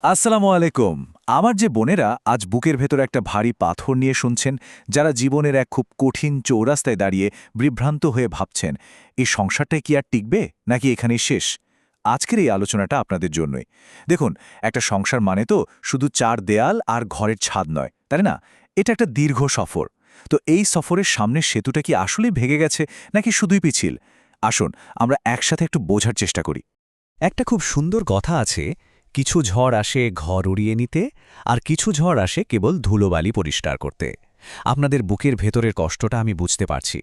আসসালামু আলাইকুম। আমার যে বোনেরা আজ বুকের ভেতর একটা ভারী পাথর নিয়ে শুনছেন, যারা জীবনের এক খুব কঠিন চৌরাস্তায় দাঁড়িয়ে বিভ্রান্ত হয়ে ভাবছেন, এই সংসারটাই কি আর টিকবে নাকি এখানেই শেষ? আজকের এই আলোচনাটা আপনাদের জন্যই। দেখুন, একটা সংসার মানে তো শুধু চার দেয়াল আর ঘরের ছাদ নয়, তাই না? এটা একটা দীর্ঘ সফর। তো এই সফরের সামনের সেতুটা কি আসলেই ভেঙে গেছে নাকি শুধুই পিছিল? আসুন আমরা একসাথে একটু বোঝার চেষ্টা করি। একটা খুব সুন্দর কথা আছে, কিছু ঝড় আসে ঘর উড়িয়ে নিতে, আর কিছু ঝড় আসে কেবল ধুলোবালি পরিষ্কার করতে। আপনাদের বুকের ভেতরের কষ্টটা আমি বুঝতে পারছি।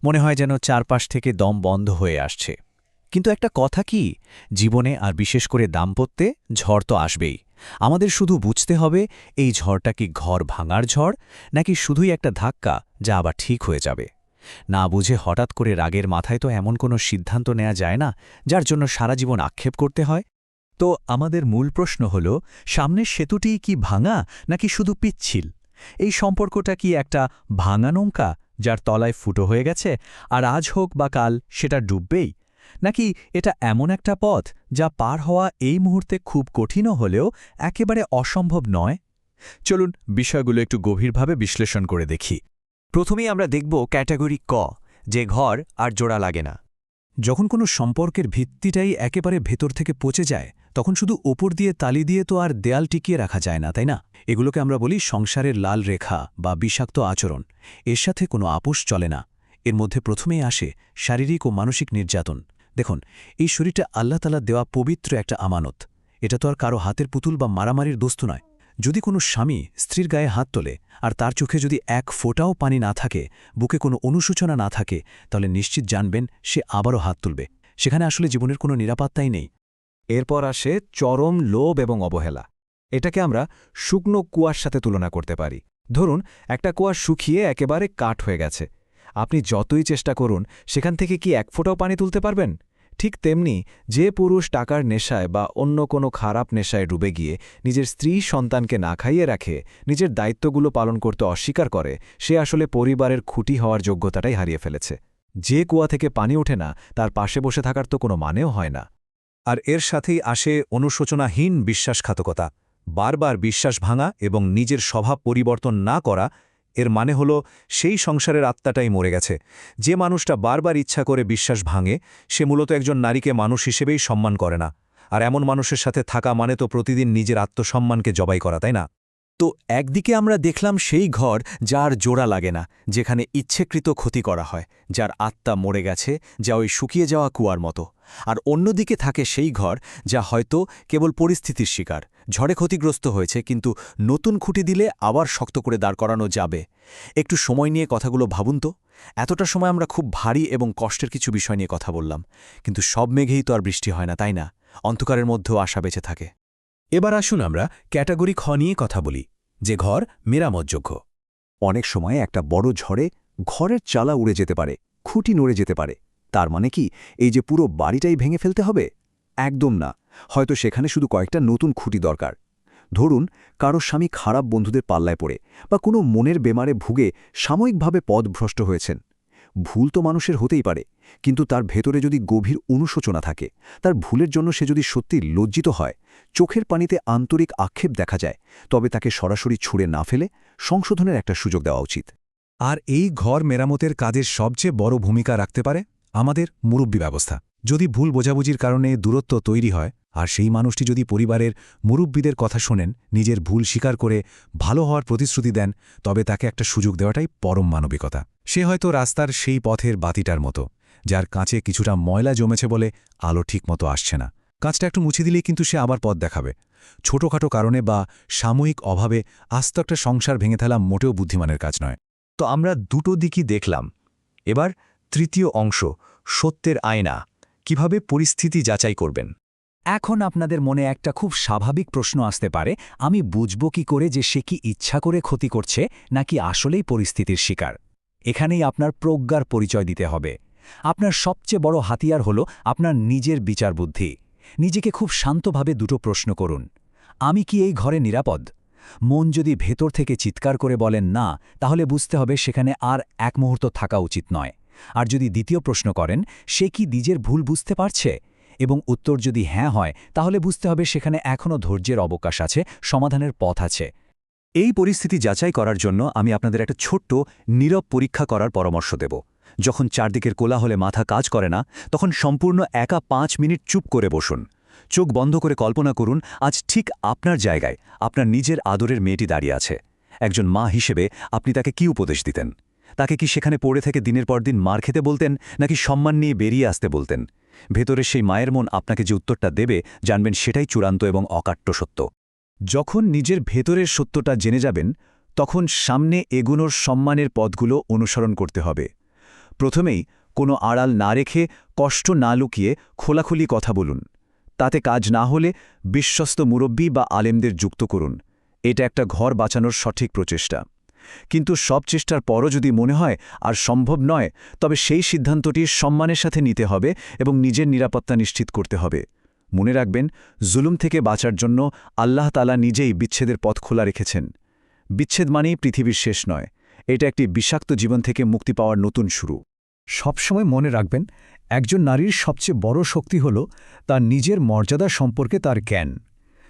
মনে হয় যেন চারপাশ থেকে দম বন্ধ হয়ে আসছে। কিন্তু একটা কথা কি, জীবনে আর বিশেষ করে দাম্পত্যে ঝড় তো আসবেই। আমাদের শুধু বুঝতে হবে এই ঝড়টা কি ঘর ভাঙার ঝড়, নাকি শুধুই একটা ধাক্কা যা আবার ঠিক হয়ে যাবে। না বুঝে হঠাৎ করে রাগের মাথায় তো এমন কোনো সিদ্ধান্ত নেওয়া যায় না, যার জন্য সারা জীবন আক্ষেপ করতে হয়। তো আমাদের মূল প্রশ্ন হল, সামনের সেতুটি কি ভাঙা নাকি শুধু পিচ্ছিল? এই সম্পর্কটা কি একটা ভাঙা নৌকা যার তলায় ফুটো হয়ে গেছে, আর আজ হোক বা কাল সেটা ডুববেই? নাকি এটা এমন একটা পথ যা পার হওয়া এই মুহূর্তে খুব কঠিনও হলেও একেবারে অসম্ভব নয়? চলুন বিষয়গুলো একটু গভীরভাবে বিশ্লেষণ করে দেখি। প্রথমেই আমরা দেখব ক্যাটাগরি ক, যে ঘর আর জোড়া লাগে না। যখন কোনো সম্পর্কের ভিত্তিটাই একেবারে ভেতর থেকে পচে যায়, তখন শুধু ওপর দিয়ে তালি দিয়ে তো আর দেয়াল টিকিয়ে রাখা যায় না, তাই না? এগুলোকে আমরা বলি সংসারের লাল রেখা বা বিষাক্ত আচরণ। এর সাথে কোনো আপোষ চলে না। এর মধ্যে প্রথমেই আসে শারীরিক ও মানসিক নির্যাতন। দেখুন, এই শরীরটা আল্লাহ তাআলা দেওয়া পবিত্র একটা আমানত। এটা তো আর কারো হাতের পুতুল বা মারামারির দোস্ত নয়। যদি কোনো স্বামী স্ত্রীর গায়ে হাত তোলে, আর তার চোখে যদি এক ফোঁটাও পানি না থাকে, বুকে কোনো অনুশোচনা না থাকে, তাহলে নিশ্চিত জানবেন সে আবারও হাত তুলবে। সেখানে আসলে জীবনের কোনো নিরাপত্তাই নেই। এরপর আসে চরম লোভ এবং অবহেলা। এটাকে আমরা শুকনো কুয়ার সাথে তুলনা করতে পারি। ধরুন, একটা কুয়া শুকিয়ে একেবারে কাঠ হয়ে গেছে। আপনি যতই চেষ্টা করুন, সেখান থেকে কি এক ফোঁটাও পানি তুলতে পারবেন? ঠিক তেমনি যে পুরুষ টাকার নেশায় বা অন্য কোনো খারাপ নেশায় ডুবে গিয়ে নিজের স্ত্রী সন্তানকে না খাইয়ে রাখে, নিজের দায়িত্বগুলো পালন করতে অস্বীকার করে, সে আসলে পরিবারের খুঁটি হওয়ার যোগ্যতাটাই হারিয়ে ফেলেছে। যে কুয়া থেকে পানি ওঠে না, তার পাশে বসে থাকার তো কোনো মানেও হয় না। আর এর সাথেই আসে অনুশোচনাহীন বিশ্বাসঘাতকতা। বারবার বিশ্বাস ভাঙা এবং নিজের স্বভাব পরিবর্তন না করা, এর মানে হল সেই সংসারের আত্মাটাই মরে গেছে। যে মানুষটা বারবার ইচ্ছা করে বিশ্বাস ভাঙে, সে মূলত একজন নারীকে মানুষ হিসেবেই সম্মান করে না। আর এমন মানুষের সাথে থাকা মানে তো প্রতিদিন নিজের আত্মসম্মানকে জবাই করা, তাই না? তো একদিকে আমরা দেখলাম সেই ঘর যার জোড়া লাগে না, যেখানে ইচ্ছেকৃত ক্ষতি করা হয়, যার আত্মা মরে গেছে, যা ওই শুকিয়ে যাওয়া কুয়ার মতো। আর অন্যদিকে থাকে সেই ঘর যা হয়তো কেবল পরিস্থিতির শিকার, ঝড়ে ক্ষতিগ্রস্ত হয়েছে, কিন্তু নতুন খুঁটি দিলে আবার শক্ত করে দাঁড় করানো যাবে। একটু সময় নিয়ে কথাগুলো ভাবুন তো। এতটা সময় আমরা খুব ভারী এবং কষ্টের কিছু বিষয় নিয়ে কথা বললাম, কিন্তু সব মেঘেই তো আর বৃষ্টি হয় না, তাই না? অন্ধকারের মধ্যেও আশা বেঁচে থাকে। এবার আসুন আমরা ক্যাটাগরি খ নিয়ে কথা বলি, যে ঘর মেরামতযোগ্য। অনেক সময় একটা বড় ঝড়ে ঘরের চালা উড়ে যেতে পারে, খুঁটি নড়ে যেতে পারে। তার মানে কি এই যে পুরো বাড়িটাই ভেঙে ফেলতে হবে? একদম না। হয়তো সেখানে শুধু কয়েকটা নতুন খুঁটি দরকার। ধরুন, কারো স্বামী খারাপ বন্ধুদের পাল্লায় পড়ে বা কোনো মনের বেমারে ভুগে সাময়িকভাবে পথভ্রষ্ট হয়েছেন। ভুল তো মানুষের হতেই পারে, কিন্তু তার ভেতরে যদি গভীর অনুশোচনা থাকে, তার ভুলের জন্য সে যদি সত্যি লজ্জিত হয়, চোখের পানিতে আন্তরিক আক্ষেপ দেখা যায়, তবে তাকে সরাসরি ছুঁড়ে না ফেলে সংশোধনের একটা সুযোগ দেওয়া উচিত। আর এই ঘর মেরামতের কাজের সবচেয়ে বড় ভূমিকা রাখতে পারে আমাদের মুরব্বি ব্যবস্থা। যদি ভুল বোঝাবুঝির কারণে দূরত্ব তৈরি হয়, আর সেই মানুষটি যদি পরিবারের মুরব্বিদের কথা শোনেন, নিজের ভুল স্বীকার করে ভালো হওয়ার প্রতিশ্রুতি দেন, তবে তাকে একটা সুযোগ দেওয়াটাই পরম মানবিকতা। সে হয়তো রাস্তার সেই পথের বাতিটার মতো, যার কাঁচে কিছুটা ময়লা জমেছে বলে আলো ঠিকমতো আসছে না। কাঁচটা একটু মুছে দিলেই কিন্তু সে আবার পথ দেখাবে। ছোটখাটো কারণে বা সাময়িক অভাবে আস্ত একটা সংসার ভেঙে ফেলা মোটেও বুদ্ধিমানের কাজ নয়। তো আমরা দুটো দিকই দেখলাম। এবার তৃতীয় অংশ, সত্যের আয়না। কিভাবে পরিস্থিতি যাচাই করবেন? এখন আপনাদের মনে একটা খুব স্বাভাবিক প্রশ্ন আসতে পারে, আমি বুঝব কি করে যে সে কি ইচ্ছা করে ক্ষতি করছে নাকি আসলেই পরিস্থিতির শিকার? এখানেই আপনার প্রজ্ঞার পরিচয় দিতে হবে। আপনার সবচেয়ে বড় হাতিয়ার হল আপনার নিজের বিচার বুদ্ধি। নিজেকে খুব শান্তভাবে দুটো প্রশ্ন করুন। আমি কি এই ঘরে নিরাপদ? মন যদি ভেতর থেকে চিৎকার করে বলেন না, তাহলে বুঝতে হবে সেখানে আর এক মুহূর্ত থাকা উচিত নয়। আর যদি দ্বিতীয় প্রশ্ন করেন, সে কি নিজের ভুল বুঝতে পারছে? এবং উত্তর যদি হ্যাঁ হয় তাহলে বুঝতে হবে সেখানে এখনও ধৈর্যের অবকাশ আছে, সমাধানের পথ আছে। এই পরিস্থিতি যাচাই করার জন্য আমি আপনাদের একটা ছোট্ট নীরব পরীক্ষা করার পরামর্শ দেব। যখন চারদিকের কোলাহলে মাথা কাজ করে না, তখন সম্পূর্ণ একা 5 মিনিট চুপ করে বসুন। চোখ বন্ধ করে কল্পনা করুন আজ ঠিক আপনার জায়গায় আপনার নিজের আদরের মেয়েটি দাঁড়িয়ে আছে। একজন মা হিসেবে আপনি তাকে কি উপদেশ দিতেন? তাকে কি সেখানে পড়ে থেকে দিনের পর দিন মার খেতে বলতেন, নাকি সম্মান নিয়ে বেরিয়ে আসতে বলতেন? ভেতরের সেই মায়ের মন আপনাকে যে উত্তরটা দেবে, জানবেন সেটাই চূড়ান্ত এবং অকাট্য সত্য। যখন নিজের ভেতরের সত্যটা জেনে যাবেন, তখন সামনে এগোনোর সম্মানের পথগুলো অনুসরণ করতে হবে। প্রথমেই কোনো আড়াল না রেখে, কষ্ট না লুকিয়ে খোলাখুলি কথা বলুন। তাতে কাজ না হলে বিশ্বস্ত মুরব্বি বা আলেমদের যুক্ত করুন। এটা একটা ঘর বাঁচানোর সঠিক প্রচেষ্টা। কিন্তু সব চেষ্টার পরও যদি মনে হয় আর সম্ভব নয়, তবে সেই সিদ্ধান্তটি সম্মানের সাথে নিতে হবে এবং নিজের নিরাপত্তা নিশ্চিত করতে হবে। মনে রাখবেন, জুলুম থেকে বাঁচার জন্য আল্লাহ তাআলা নিজেই বিচ্ছেদের পথ খোলা রেখেছেন। বিচ্ছেদ মানেই পৃথিবীর শেষ নয়, এটা একটি বিষাক্ত জীবন থেকে মুক্তি পাওয়ার নতুন শুরু। সবসময় মনে রাখবেন, একজন নারীর সবচেয়ে বড় শক্তি হল তার নিজের মর্যাদা সম্পর্কে তার জ্ঞান।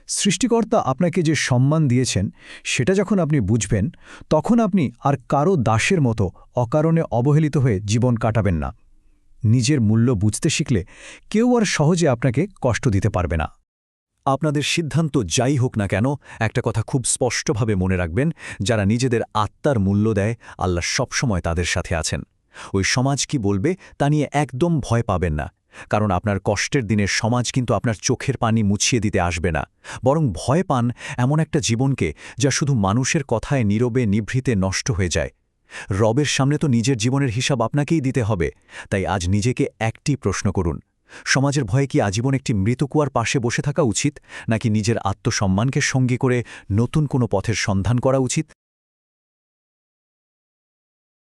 সৃষ্টিকর্তা আপনাকে যে সম্মান দিয়েছেন সেটা যখন আপনি বুঝবেন, তখন আপনি আর কারো দাসের মতো অকারণে অবহেলিত হয়ে জীবন কাটাবেন না। নিজের মূল্য বুঝতে শিখলে কেউ আর সহজে আপনাকে কষ্ট দিতে পারবে না। আপনাদের সিদ্ধান্ত যাই হোক না কেন, একটা কথা খুব স্পষ্টভাবে মনে রাখবেন, যারা নিজেদের আত্মার মূল্য দেয়, আল্লাহ সবসময় তাদের সাথে আছেন। ওই সমাজ কি বলবে তা নিয়ে একদম ভয় পাবেন না, কারণ আপনার কষ্টের দিনে সমাজ কিন্তু আপনার চোখের পানি মুছিয়ে দিতে আসবে না। বরং ভয় পান এমন একটা জীবনকে যা শুধু মানুষের কথায় নীরবে নিভৃতে নষ্ট হয়ে যায়। রবের সামনে তো নিজের জীবনের হিসাব আপনাকেই দিতে হবে। তাই আজ নিজেকে একটি প্রশ্ন করুন, সমাজের ভয়ে কি আজীবন একটি মৃত কুয়ার পাশে বসে থাকা উচিত, নাকি নিজের আত্মসম্মানকে সঙ্গী করে নতুন কোনো পথের সন্ধান করা উচিত?